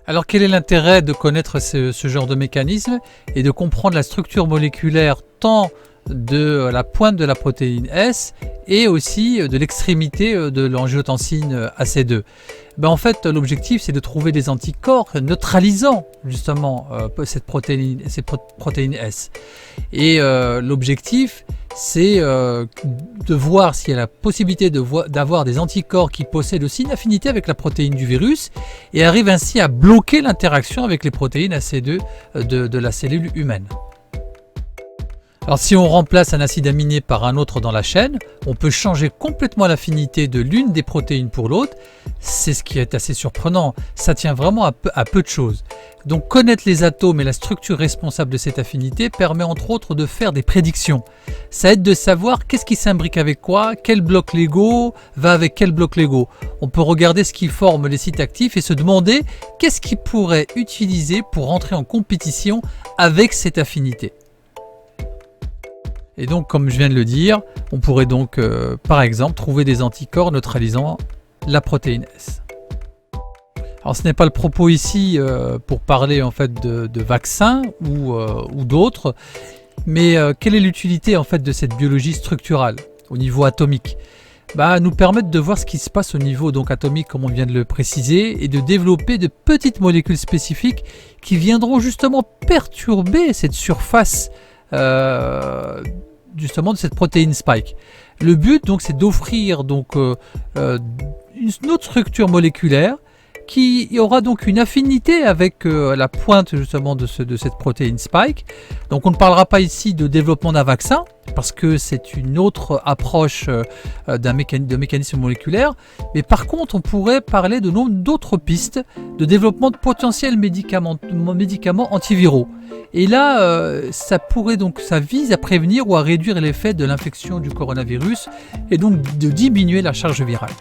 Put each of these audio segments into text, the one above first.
Alors quel est l'intérêt de connaître ce genre de mécanisme et de comprendre la structure moléculaire tant de la pointe de la protéine S et aussi de l'extrémité de l'angiotensine AC2? En fait, l'objectif c'est de trouver des anticorps neutralisant justement cette protéine S. Et l'objectif c'est de voir s'il y a la possibilité d'avoir des anticorps qui possèdent aussi une affinité avec la protéine du virus et arrivent ainsi à bloquer l'interaction avec les protéines AC2 de la cellule humaine. Alors si on remplace un acide aminé par un autre dans la chaîne, on peut changer complètement l'affinité de l'une des protéines pour l'autre. C'est ce qui est assez surprenant, ça tient vraiment à peu de choses. Donc connaître les atomes et la structure responsable de cette affinité permet entre autres de faire des prédictions. Ça aide de savoir qu'est-ce qui s'imbrique avec quoi, quel bloc Lego va avec quel bloc Lego. On peut regarder ce qui forme les sites actifs et se demander qu'est-ce qui pourrait utiliser pour entrer en compétition avec cette affinité. Et donc, comme je viens de le dire, on pourrait donc, par exemple, trouver des anticorps neutralisant la protéine S. Alors, ce n'est pas le propos ici pour parler en fait de vaccins ou d'autres, mais quelle est l'utilité en fait de cette biologie structurale au niveau atomique? Nous permettre de voir ce qui se passe au niveau donc atomique, comme on vient de le préciser, et de développer de petites molécules spécifiques qui viendront justement perturber cette surface justement de cette protéine spike. Le but donc c'est d'offrir donc une autre structure moléculaire qui aura donc une affinité avec la pointe justement de cette protéine spike. Donc on ne parlera pas ici de développement d'un vaccin parce que c'est une autre approche de mécanisme moléculaire, mais par contre on pourrait parler de nombre d'autres pistes de développement de potentiels médicaments antiviraux. Et là, ça vise à prévenir ou à réduire l'effet de l'infection du coronavirus et donc de diminuer la charge virale.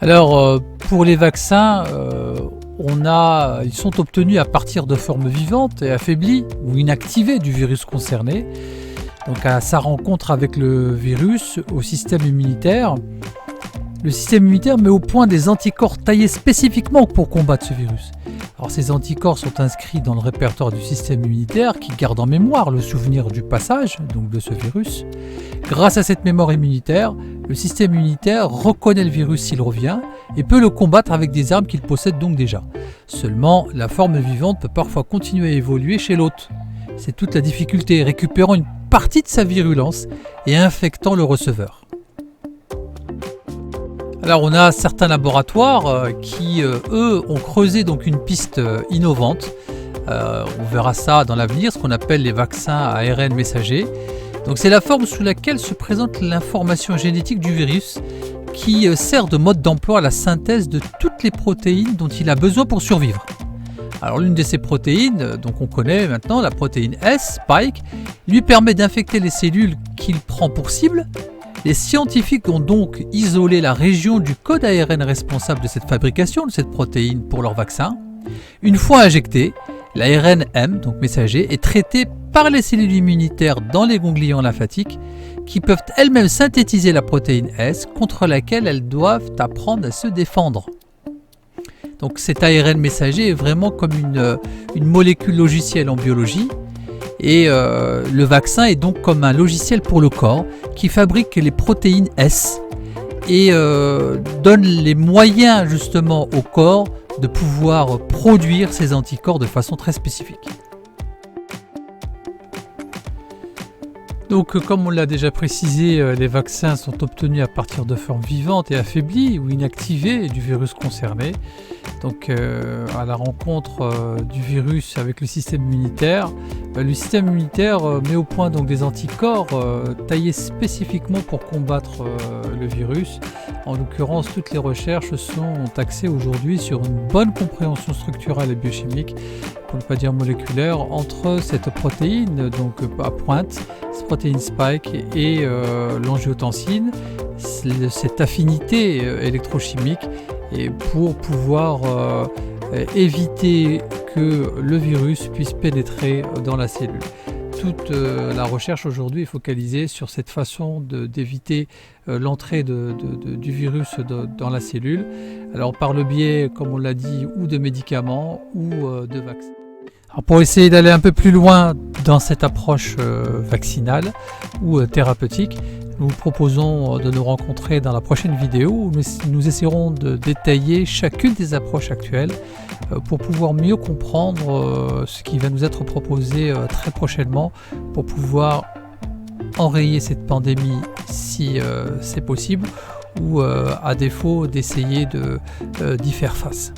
Alors, pour les vaccins, ils sont obtenus à partir de formes vivantes et affaiblies ou inactivées du virus concerné. Donc, à sa rencontre avec le virus au système immunitaire, le système immunitaire met au point des anticorps taillés spécifiquement pour combattre ce virus. Alors ces anticorps sont inscrits dans le répertoire du système immunitaire qui garde en mémoire le souvenir du passage donc de ce virus. Grâce à cette mémoire immunitaire, le système immunitaire reconnaît le virus s'il revient et peut le combattre avec des armes qu'il possède donc déjà. Seulement, la forme vivante peut parfois continuer à évoluer chez l'hôte. C'est toute la difficulté, récupérant une partie de sa virulence et infectant le receveur. Alors on a certains laboratoires qui, eux, ont creusé donc une piste innovante. On verra ça dans l'avenir, ce qu'on appelle les vaccins à ARN messager. Donc c'est la forme sous laquelle se présente l'information génétique du virus qui sert de mode d'emploi à la synthèse de toutes les protéines dont il a besoin pour survivre. Alors l'une de ces protéines, donc on connaît maintenant, la protéine S, Spike, lui permet d'infecter les cellules qu'il prend pour cible. Les scientifiques ont donc isolé la région du code ARN responsable de cette fabrication de cette protéine pour leur vaccin. Une fois injecté, l'ARN M, donc messager, est traité par les cellules immunitaires dans les ganglions lymphatiques qui peuvent elles-mêmes synthétiser la protéine S contre laquelle elles doivent apprendre à se défendre. Donc cet ARN messager est vraiment comme une molécule logicielle en biologie. Et le vaccin est donc comme un logiciel pour le corps qui fabrique les protéines S et donne les moyens justement au corps de pouvoir produire ces anticorps de façon très spécifique. Donc comme on l'a déjà précisé, les vaccins sont obtenus à partir de formes vivantes et affaiblies ou inactivées du virus concerné. Donc à la rencontre du virus avec le système immunitaire met au point donc des anticorps taillés spécifiquement pour combattre le virus. En l'occurrence, toutes les recherches sont axées aujourd'hui sur une bonne compréhension structurelle et biochimique, pour ne pas dire moléculaire, entre cette protéine donc à pointe, cette protéine spike et l'angiotensine, cette affinité électrochimique, et pour pouvoir éviter que le virus puisse pénétrer dans la cellule. toute la recherche aujourd'hui est focalisée sur cette façon d'éviter l'entrée du virus dans la cellule. Alors par le biais, comme on l'a dit, ou de médicaments ou de vaccins. Alors pour essayer d'aller un peu plus loin dans cette approche vaccinale ou thérapeutique, nous vous proposons de nous rencontrer dans la prochaine vidéo où nous essaierons de détailler chacune des approches actuelles pour pouvoir mieux comprendre ce qui va nous être proposé très prochainement pour pouvoir enrayer cette pandémie si c'est possible ou à défaut d'essayer d'y faire face.